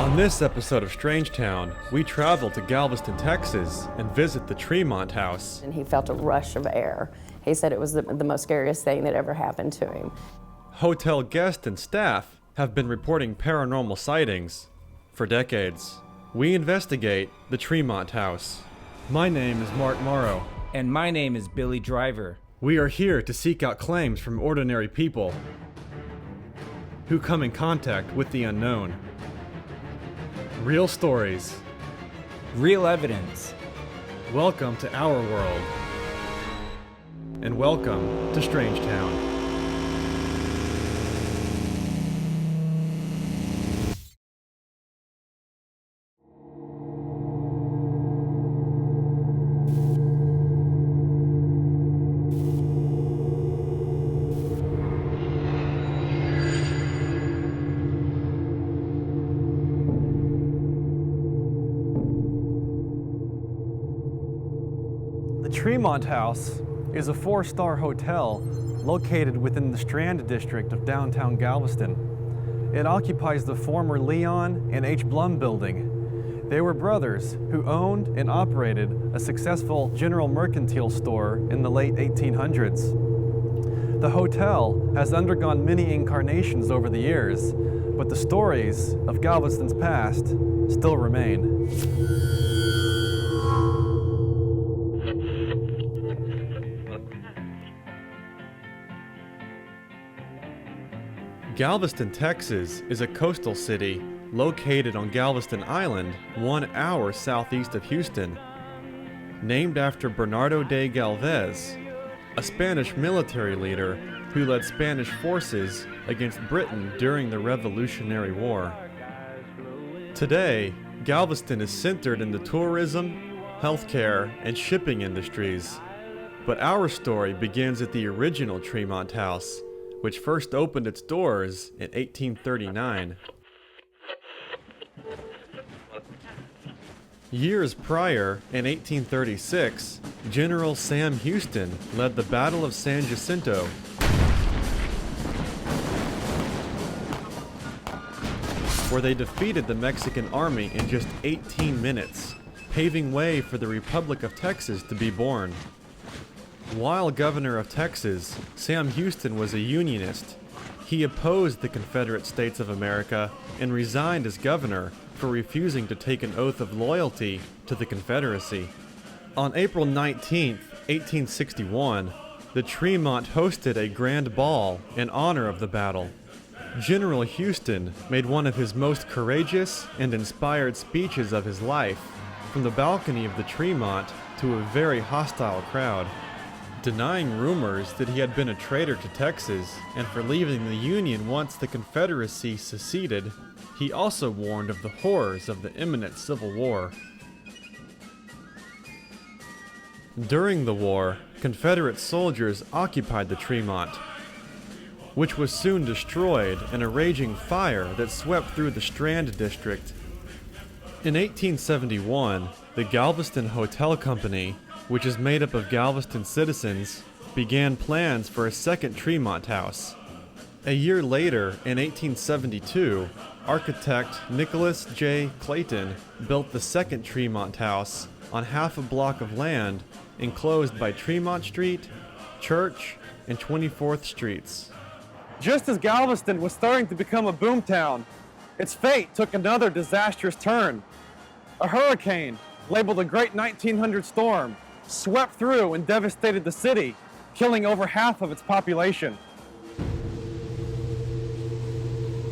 On this episode of Strangetown, we travel to Galveston, Texas, and visit the Tremont House. And he felt a rush of air. He said it was the most scariest thing that ever happened to him. Hotel guests and staff have been reporting paranormal sightings for decades. We investigate the Tremont House. My name is Mark Morrow. And my name is Billy Driver. We are here to seek out claims from ordinary people who come in contact with the unknown. Real stories. Real evidence. Welcome to our world. And welcome to Strangetown. The Tremont House is a 4-star hotel located within the Strand District of downtown Galveston. It occupies the former Leon and H. Blum building. They were brothers who owned and operated a successful general mercantile store in the late 1800s. The hotel has undergone many incarnations over the years, but the stories of Galveston's past still remain. Galveston, Texas is a coastal city located on Galveston Island, 1 hour southeast of Houston. Named after Bernardo de Galvez, a Spanish military leader who led Spanish forces against Britain during the Revolutionary War. Today, Galveston is centered in the tourism, healthcare, and shipping industries. But our story begins at the original Tremont House, which first opened its doors in 1839. Years prior, in 1836, General Sam Houston led the Battle of San Jacinto, where they defeated the Mexican army in just 18 minutes, paving way for the Republic of Texas to be born. While governor of Texas, Sam Houston was a Unionist. He opposed the Confederate States of America and resigned as governor for refusing to take an oath of loyalty to the Confederacy. On April 19, 1861, the Tremont hosted a grand ball in honor of the battle. General Houston made one of his most courageous and inspired speeches of his life from the balcony of the Tremont to a very hostile crowd. Denying rumors that he had been a traitor to Texas and for leaving the Union once the Confederacy seceded, he also warned of the horrors of the imminent Civil War. During the war, Confederate soldiers occupied the Tremont, which was soon destroyed in a raging fire that swept through the Strand District. In 1871, the Galveston Hotel Company, which is made up of Galveston citizens, began plans for a second Tremont House. A year later, in 1872, architect Nicholas J. Clayton built the second Tremont House on half a block of land enclosed by Tremont Street, Church, and 24th Streets. Just as Galveston was starting to become a boomtown, its fate took another disastrous turn. A hurricane, labeled a Great 1900 Storm, swept through and devastated the city, killing over half of its population.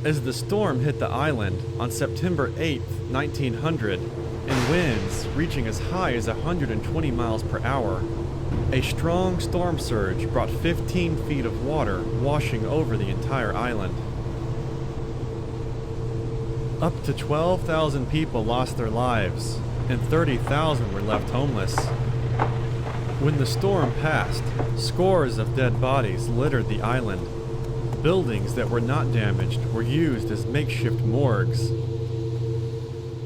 As the storm hit the island on September 8, 1900, in winds reaching as high as 120 miles per hour, a strong storm surge brought 15 feet of water washing over the entire island. Up to 12,000 people lost their lives, and 30,000 were left homeless. When the storm passed, scores of dead bodies littered the island. Buildings that were not damaged were used as makeshift morgues.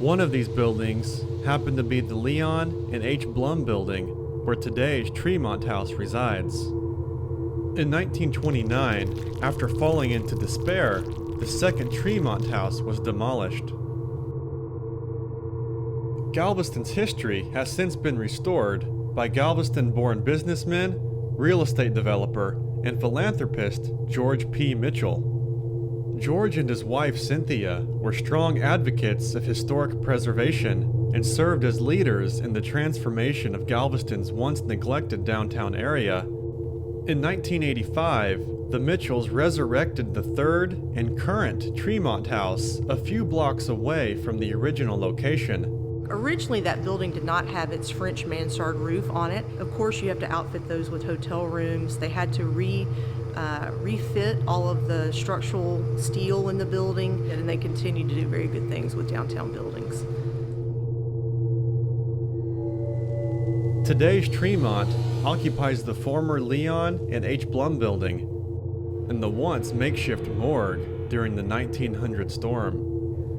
One of these buildings happened to be the Leon and H. Blum building, where today's Tremont House resides. In 1929, after falling into despair, the second Tremont House was demolished. Galveston's history has since been restored by Galveston-born businessman, real estate developer, and philanthropist George P. Mitchell. George and his wife Cynthia were strong advocates of historic preservation and served as leaders in the transformation of Galveston's once neglected downtown area. In 1985, the Mitchells resurrected the third and current Tremont House a few blocks away from the original location. Originally, that building did not have its French mansard roof on it. Of course, you have to outfit those with hotel rooms. They had to refit all of the structural steel in the building, and they continue to do very good things with downtown buildings. Today's Tremont occupies the former Leon and H. Blum building and the once makeshift morgue during the 1900 storm.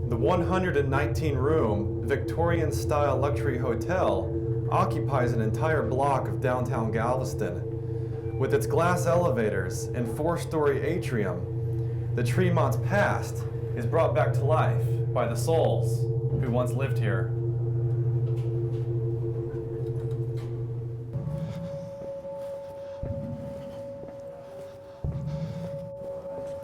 The 119-room, Victorian-style luxury hotel occupies an entire block of downtown Galveston. With its glass elevators and 4-story atrium, the Tremont's past is brought back to life by the souls who once lived here.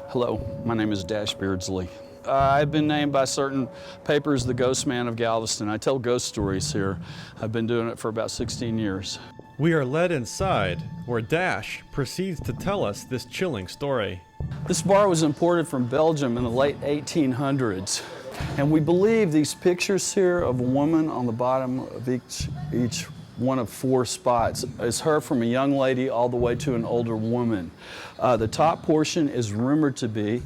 Hello, my name is Dash Beardsley. I've been named by certain papers the Ghost Man of Galveston. I tell ghost stories here. I've been doing it for about 16 years. We are led inside, where Dash proceeds to tell us this chilling story. This bar was imported from Belgium in the late 1800s. And we believe these pictures here of a woman on the bottom of each one of 4 spots is her from a young lady all the way to an older woman. The top portion is rumored to be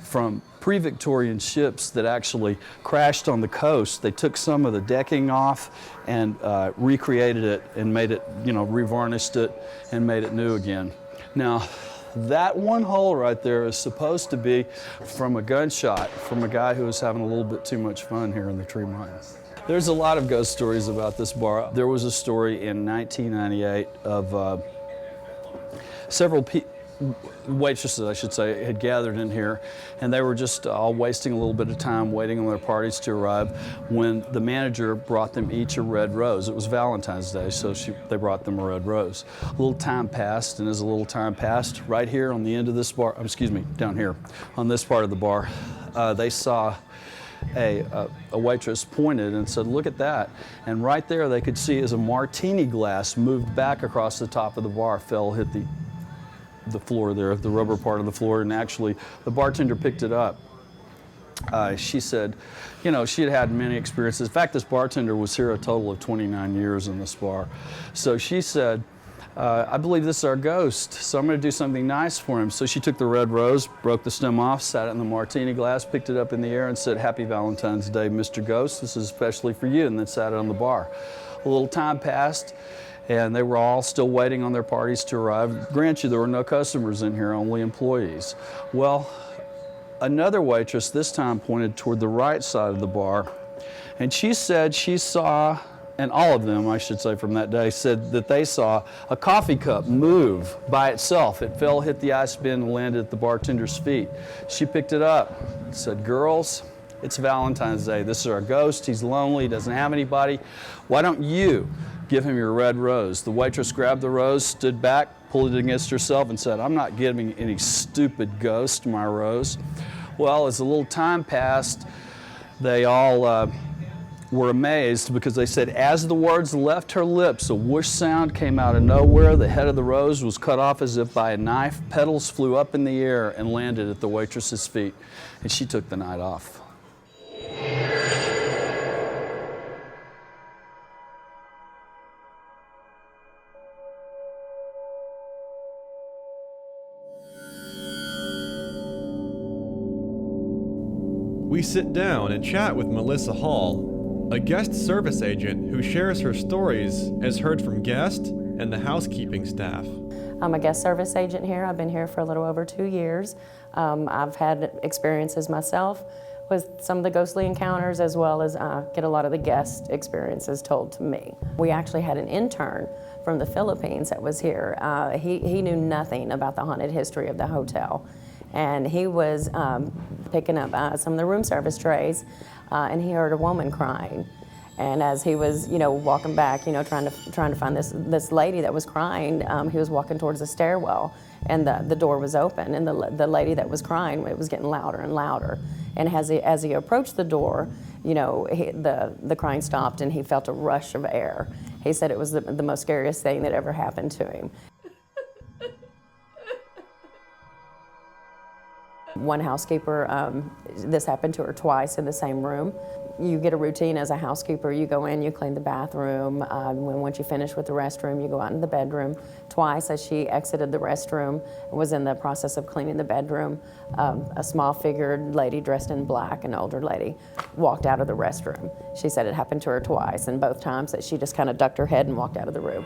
from pre-Victorian ships that actually crashed on the coast. They took some of the decking off and recreated it and made it, revarnished it and made it new again. Now, that one hole right there is supposed to be from a gunshot from a guy who was having a little bit too much fun here in the Tremont. There's a lot of ghost stories about this bar. There was a story in 1998 of several waitresses, I should say, had gathered in here, and they were just all wasting a little bit of time waiting on their parties to arrive when the manager brought them each a red rose. It was Valentine's Day, so they brought them a red rose. A little time passed, and as a little time passed, right here on the end of this bar, down here, on this part of the bar, they saw a waitress pointed and said, "Look at that." And right there they could see as a martini glass moved back across the top of the bar, hit the floor there, the rubber part of the floor, and actually the bartender picked it up. She said, she had had many experiences. In fact, this bartender was here a total of 29 years in this bar. So she said, I believe this is our ghost, so I'm going to do something nice for him. So she took the red rose, broke the stem off, sat it in the martini glass, picked it up in the air and said, "Happy Valentine's Day, Mr. Ghost. This is especially for you," and then sat it on the bar. A little time passed, and they were all still waiting on their parties to arrive. Grant you, there were no customers in here, only employees. Well, another waitress this time pointed toward the right side of the bar, and she said she saw, and all of them, I should say, from that day, said that they saw a coffee cup move by itself. It fell, hit the ice bin, and landed at the bartender's feet. She picked it up and said, "Girls, it's Valentine's Day. This is our ghost. He's lonely. He doesn't have anybody. Why don't you give him your red rose?" The waitress grabbed the rose, stood back, pulled it against herself, and said, "I'm not giving any stupid ghost my rose." Well, as a little time passed, they all were amazed because they said as the words left her lips, a whoosh sound came out of nowhere. The head of the rose was cut off as if by a knife. Petals flew up in the air and landed at the waitress's feet, and she took the night off. We sit down and chat with Melissa Hall, a guest service agent who shares her stories as heard from guests and the housekeeping staff. I'm a guest service agent here. I've been here for a little over 2 years. I've had experiences myself with some of the ghostly encounters, as well as get a lot of the guest experiences told to me. We actually had an intern from the Philippines that was here. He knew nothing about the haunted history of the hotel. And he was picking up some of the room service trays, and he heard a woman crying. And as he was, walking back, trying to find this lady that was crying, he was walking towards the stairwell, and the door was open, and the lady that was crying, it was getting louder and louder. And as he approached the door, the crying stopped, and he felt a rush of air. He said it was the most scariest thing that ever happened to him. One housekeeper, this happened to her twice in the same room. You get a routine as a housekeeper. You go in, you clean the bathroom. Once you finish with the restroom, you go out in the bedroom. Twice as she exited the restroom and was in the process of cleaning the bedroom, a small-figured lady dressed in black, an older lady, walked out of the restroom. She said it happened to her twice, and both times that she just kind of ducked her head and walked out of the room.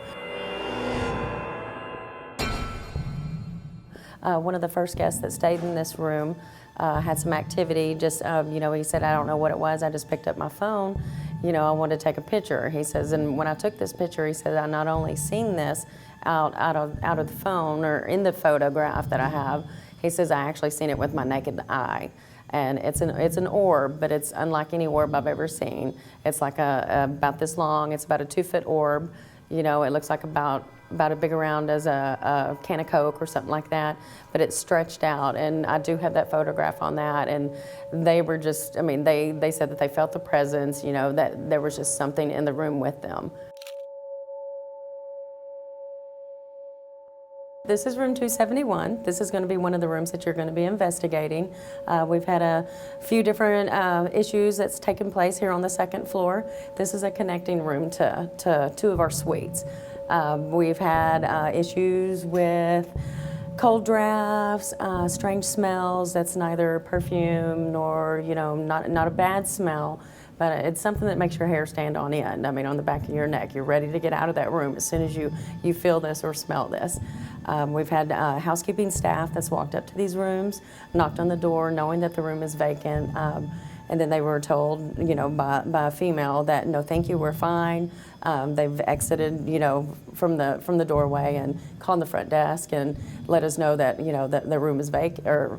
One of the first guests that stayed in this room had some activity. He said, I don't know what it was. I just picked up my phone. I wanted to take a picture. He says, and when I took this picture, he said, I not only seen this out of the phone or in the photograph that I have, he says, I actually seen it with my naked eye. And it's an orb, but it's unlike any orb I've ever seen. It's like about this long. It's about a 2-foot orb. It looks like about as big around as a can of Coke or something like that, but it's stretched out, and I do have that photograph on that, and they were just, they said that they felt the presence, that there was just something in the room with them. This is room 271. This is going to be one of the rooms that you're going to be investigating. We've had a few different issues that's taken place here on the second floor. This is a connecting room to two of our suites. We've had issues with cold drafts, strange smells. That's neither perfume nor, not a bad smell, but it's something that makes your hair stand on end. On the back of your neck. You're ready to get out of that room as soon as you feel this or smell this. We've had housekeeping staff that's walked up to these rooms, knocked on the door, knowing that the room is vacant. And then they were told, by a female that, no, thank you, we're fine. They've exited, from the doorway and called the front desk and let us know that, that the room is vacant or,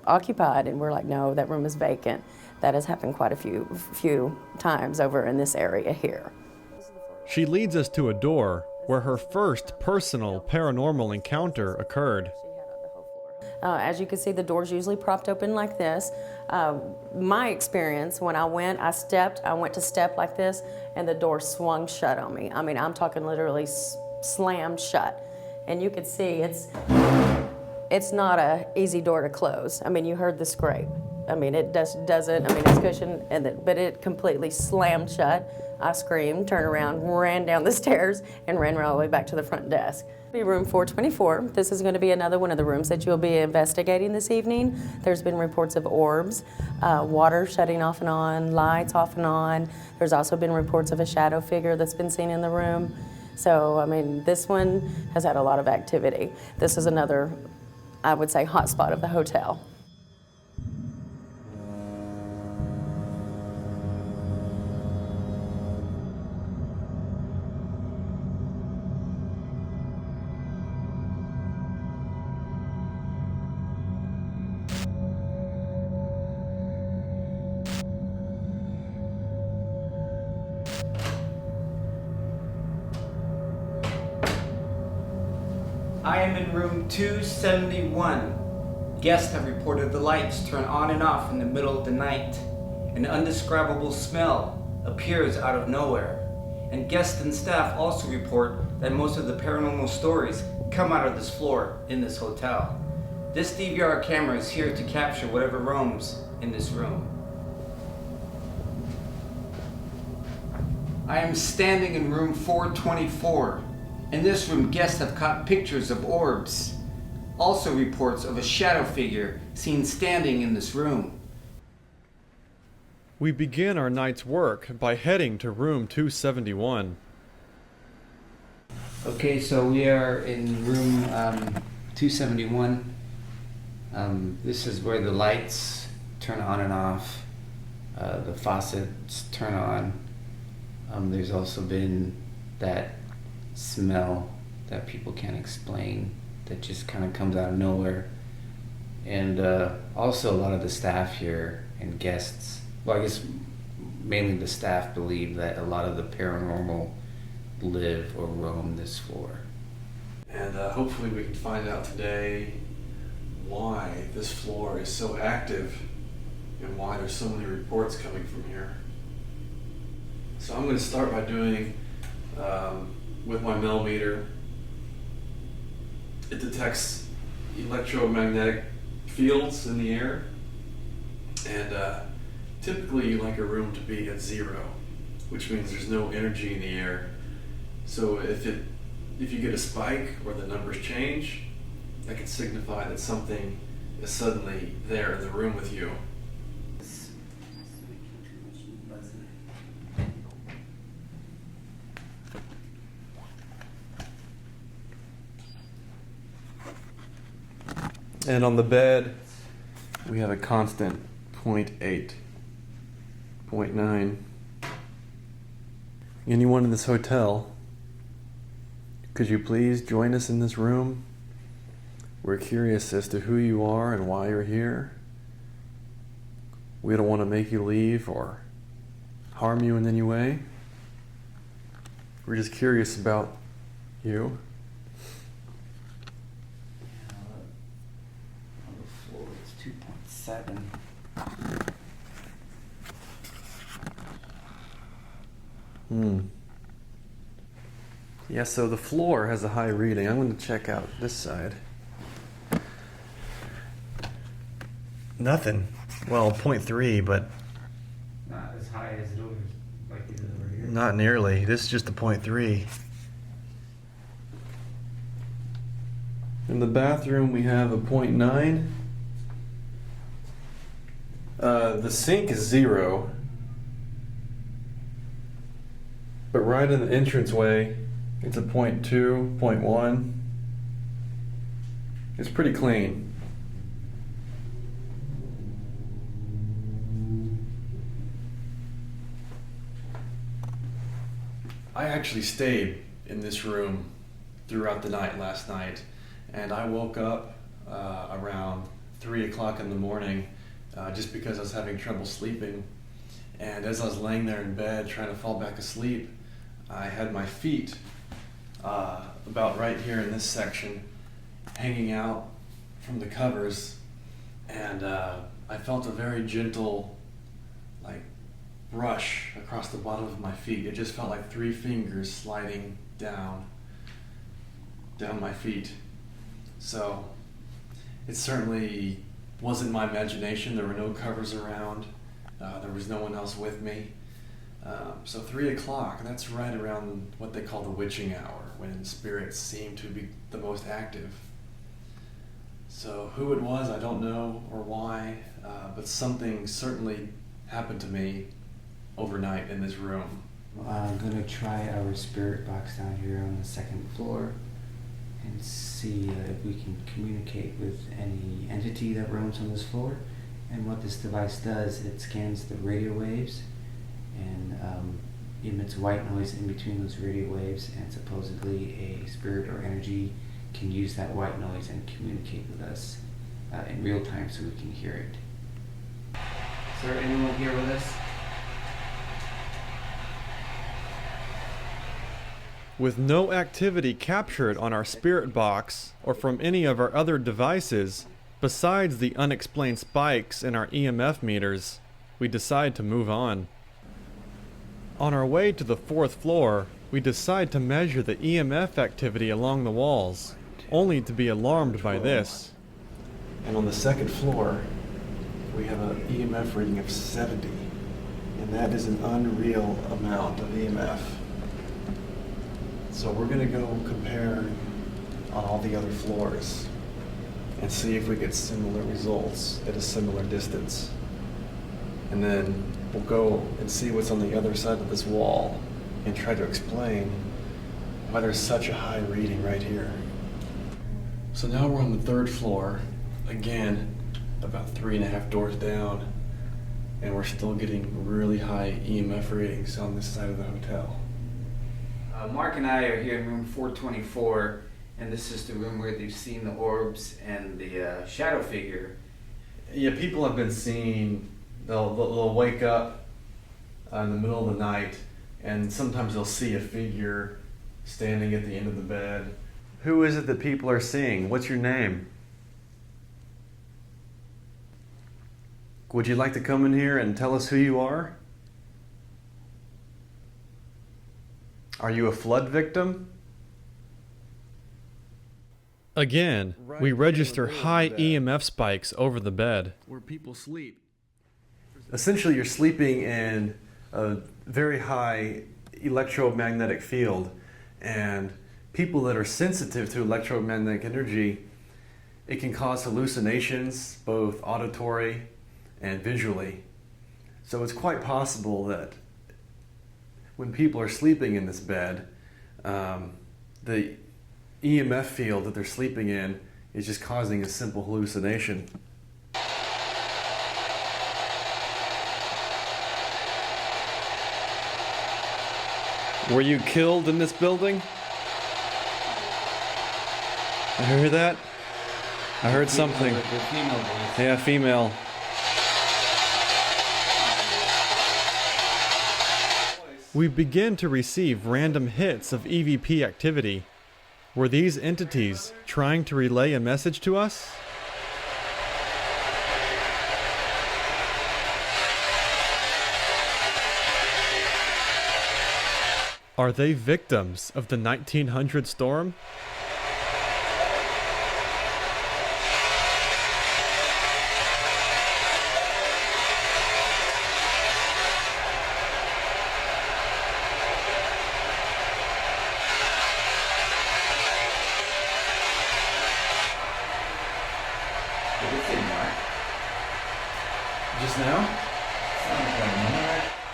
occupied. And we're like, no, that room is vacant. That has happened quite a few times over in this area here. She leads us to a door where her first personal paranormal encounter occurred. As you can see, the door's usually propped open like this. My experience, when I went to step like this, and the door swung shut on me. I'm talking literally slammed shut. And you could see it's not an easy door to close. You heard the scrape. It doesn't, it's cushioned, but it completely slammed shut. I screamed, turned around, ran down the stairs, and ran all the way back to the front desk. Room 424. This is going to be another one of the rooms that you'll be investigating this evening. There's been reports of orbs, water shutting off and on, lights off and on. There's also been reports of a shadow figure that's been seen in the room. So, this one has had a lot of activity. This is another, I would say, hot spot of the hotel. I am in room 271. Guests have reported the lights turn on and off in the middle of the night. An undescribable smell appears out of nowhere. And guests and staff also report that most of the paranormal stories come out of this floor in this hotel. This DVR camera is here to capture whatever roams in this room. I am standing in room 424. In this room, guests have caught pictures of orbs. Also reports of a shadow figure seen standing in this room. We begin our night's work by heading to room 271. Okay, so we are in room 271. This is where the lights turn on and off. The faucets turn on. There's also been that smell that people can't explain that just kind of comes out of nowhere. And also a lot of the staff here and guests, well, I guess mainly the staff believe that a lot of the paranormal live or roam this floor. And hopefully we can find out today why this floor is so active and why there's so many reports coming from here. So I'm going to start by doing, with my millimeter, it detects electromagnetic fields in the air, and typically you like a room to be at 0, which means there's no energy in the air. So if you get a spike or the numbers change, that can signify that something is suddenly there in the room with you. And on the bed, we have a constant 0.8, 0.9. Anyone in this hotel, could you please join us in this room? We're curious as to who you are and why you're here. We don't want to make you leave or harm you in any way. We're just curious about you. On the floor it's 2.7. Yeah, so the floor has a high reading. I'm going to check out this side. Nothing. Well, 0.3, but Not as high as it over, like it is over here. not nearly. This is just a 0.3. In the bathroom, we have a 0.9. The sink is 0. But right in the entranceway, it's a 0.2, 0.1. It's pretty clean. I actually stayed in this room throughout the night last night, and I woke up around 3 o'clock in the morning just because I was having trouble sleeping. And as I was laying there in bed trying to fall back asleep, I had my feet about right here in this section hanging out from the covers, and I felt a very gentle brush across the bottom of my feet. It just felt like 3 fingers sliding down my feet. So it certainly wasn't my imagination. There were no covers around. There was no one else with me. So 3 o'clock, that's right around what they call the witching hour, when spirits seem to be the most active. So who it was, I don't know, or why, but something certainly happened to me overnight in this room. I'm going to try our spirit box down here on the 2nd floor and see if we can communicate with any entity that roams on this floor. And what this device does, it scans the radio waves and emits white noise in between those radio waves, and supposedly a spirit or energy can use that white noise and communicate with us in real time so we can hear it. Is there anyone here with us? With no activity captured on our spirit box or from any of our other devices, besides the unexplained spikes in our EMF meters, we decide to move on. On our way to the 4th floor, we decide to measure the EMF activity along the walls, only to be alarmed by this. And on the 2nd floor, we have an EMF reading of 70, and that is an unreal amount of EMF. So we're going to go compare on all the other floors and see if we get similar results at a similar distance. And then we'll go and see what's on the other side of this wall and try to explain why there's such a high reading right here. So now we're on the 3rd floor, again, about 3.5 doors down, and we're still getting really high EMF readings on this side of the hotel. Mark and I are here in room 424, and this is the room where they've seen the orbs and the shadow figure. Yeah, people have been seeing, they'll wake up in the middle of the night, and sometimes they'll see a figure standing at the end of the bed. Who is it that people are seeing? What's your name? Would you like to come in here and tell us who you are? Are you a flood victim? Again, we register high EMF spikes over the bed. Where people sleep. Essentially, you're sleeping in a very high electromagnetic field, and people that are sensitive to electromagnetic energy, it can cause hallucinations, both auditory and visually. So it's quite possible that when people are sleeping in this bed, the EMF field that they're sleeping in is just causing a simple hallucination. Were you killed in this building? I heard that. I heard something. The female voice. Yeah, female. We begin to receive random hits of EVP activity. Were these entities trying to relay a message to us? Are they victims of the 1900 storm? Just now?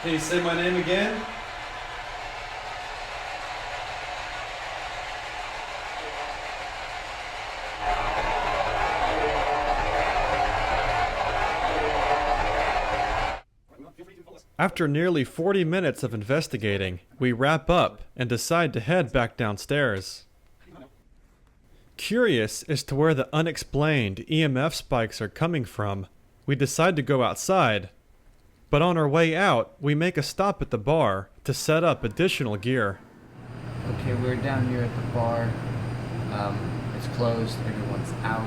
Can you say my name again? After nearly 40 minutes of investigating, we wrap up and decide to head back downstairs. Curious as to where the unexplained EMF spikes are coming from, we decide to go outside, but on our way out, we make a stop at the bar to set up additional gear. Okay, we're down here at the bar. It's closed, everyone's out.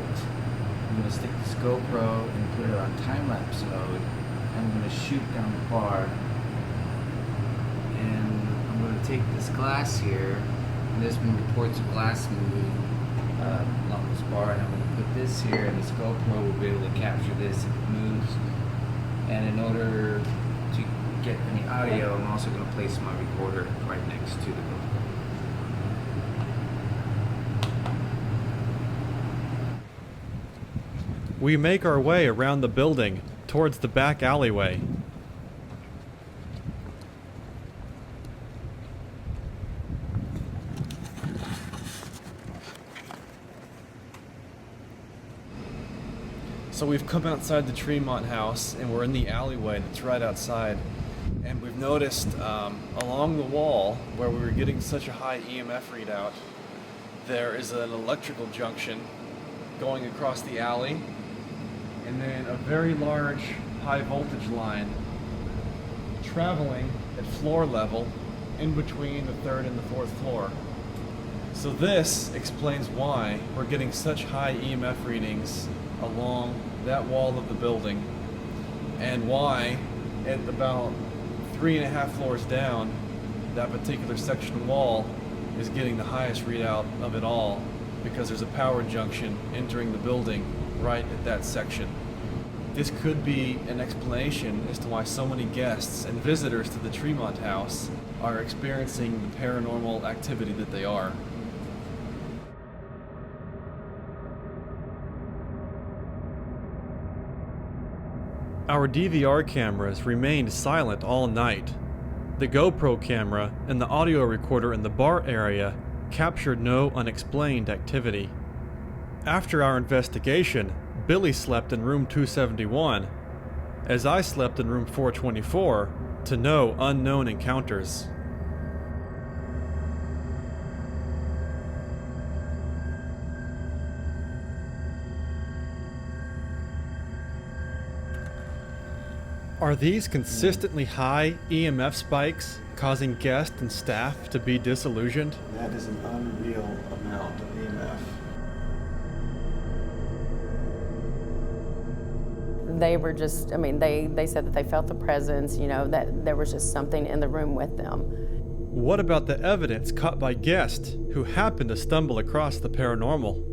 I'm gonna stick this GoPro and put it on time-lapse mode. I'm gonna shoot down the bar. And I'm gonna take this glass here, and this one reports a glass moving along this bar, and I'm gonna put this here, and this GoPro will be able to capture this if it moves. And in order to get any audio, I'm also gonna place my recorder right next to the GoPro. We make our way around the building towards the back alleyway. So we've come outside the Tremont House and we're in the alleyway that's right outside. And we've noticed along the wall where we were getting such a high EMF readout, there is an electrical junction going across the alley, and then a very large high voltage line traveling at floor level in between the third and the fourth floor. So this explains why we're getting such high EMF readings along that wall of the building, and why at about 3.5 floors down, that particular section wall is getting the highest readout of it all, because there's a power junction entering the building right at that section. This could be an explanation as to why so many guests and visitors to the Tremont House are experiencing the paranormal activity that they are. Our DVR cameras remained silent all night. The GoPro camera and the audio recorder in the bar area captured no unexplained activity. After our investigation, Billy slept in room 271, as I slept in room 424, to no unknown encounters. Are these consistently high EMF spikes causing guests and staff to be disillusioned? That is an unreal amount of EMF. They were just, I mean, they said that they felt the presence, you know, that there was just something in the room with them. What about the evidence caught by guests who happened to stumble across the paranormal?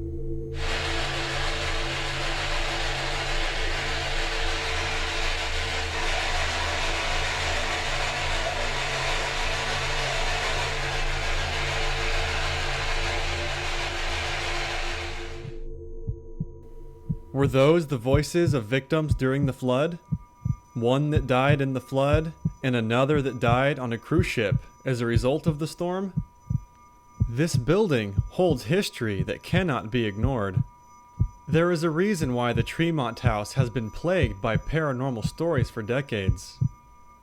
Were those the voices of victims during the flood? One that died in the flood, and another that died on a cruise ship as a result of the storm? This building holds history that cannot be ignored. There is a reason why the Tremont House has been plagued by paranormal stories for decades.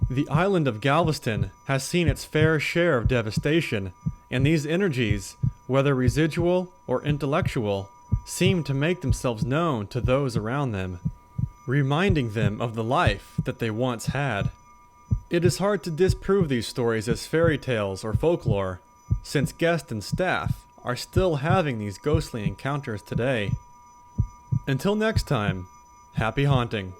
The island of Galveston has seen its fair share of devastation, and these energies, whether residual or intellectual, seem to make themselves known to those around them, reminding them of the life that they once had. It is hard to disprove these stories as fairy tales or folklore, since guests and staff are still having these ghostly encounters today. Until next time, happy haunting.